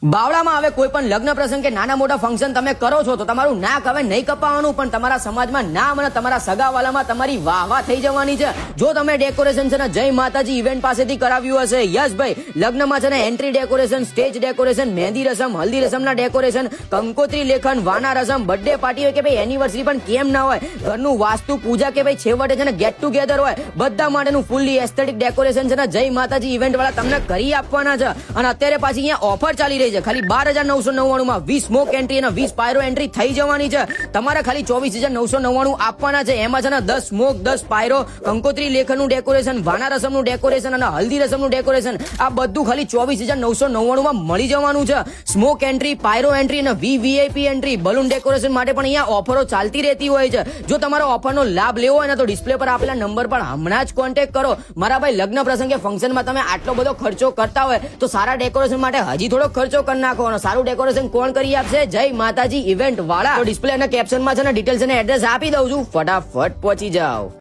બાવળામાં હવે કોઈ પણ લગ્ન પ્રસંગ કે નાના મોટા ફંક્શન તમે કરો છો તો તમારું નાક હવે નહીં કપાવવાનું, પણ તમારા સમાજમાં નામ અને તમારા સગાવાલામાં તમારી વાહ થઈ જવાની છે જો તમે ડેકોરેશન છે ને જય માતાજી ઇવેન્ટ પાસેથી કરાવ્યું હશે. યસ ભાઈ, લગ્નમાં છે ને એન્ટ્રી ડેકોરેશન, સ્ટેજ ડેકોરેશન, મહેંદી રસમ, હલ્દી રસમના ડેકોરેશન, કંકોત્રી લેખન, વાના રસમ, બર્થડે પાર્ટી હોય કે ભાઈ એનિવર્સરી પણ કેમ ના હોય, ઘરનું વાસ્તુ પૂજા કે ભાઈ છેવટે છે ને ગેટ ટુગેધર હોય, બધા માટેનું ફૂલ્લી એસ્થેટિક ડેકોરેશન છે ને જય માતાજી ઇવેન્ટ વાળા તમને કરી આપવાના છે. અને અત્યારે પાછી અહીંયા ઓફર ચાલી રહી છે. ખાલી 12,999 માં 20 સ્મોક એન્ટ્રી અને 20 પાયરો એન્ટ્રી થઈ જવાની છે. તમારે ખાલી 24,999 આપવાના છે. એમાં છે ને 10 સ્મોક, 10 પાયરો, કંકોત્રી લેખનનું ડેકોરેશન, વાના રસમનું ડેકોરેશન અને હલ્દી રસમનું ડેકોરેશન, આ બધું ખાલી 24,999 માં મળી જવાનું છે. સ્મોક એન્ટ્રી, પાયરો એન્ટ્રી અને વીવીઆઈપી એન્ટ્રી, બલૂન ડેકોરેશન માટે પણ અહીંયા ઓફરો ચાલતી રહેતી હોય છે. જો તમારો ઓફરનો લાભ લેવો હોય ને તો ડિસ્પ્લે પર આપેલા નંબર પર હમણાં જ કોન્ટેક્ટ કરો. મારા ભાઈ, લગ્ન પ્રસંગે ફંક્શનમાં તમે આટલો બધો ખર્ચો કરતા હોય તો સારા ડેકોરેશન માટે હજી થોડો ખર્ચો કરી નાખો. અને સારું ડેકોરેશન કોણ કરી આપશે? જય માતાજી ઇવેન્ટ વાળા. તો ડિસ્પ્લે અને કેપ્શનમાં છે ને ડિટેલ્સ અને એડ્રેસ આપી દઉં છું, ફટાફટ પહોંચી જાઓ.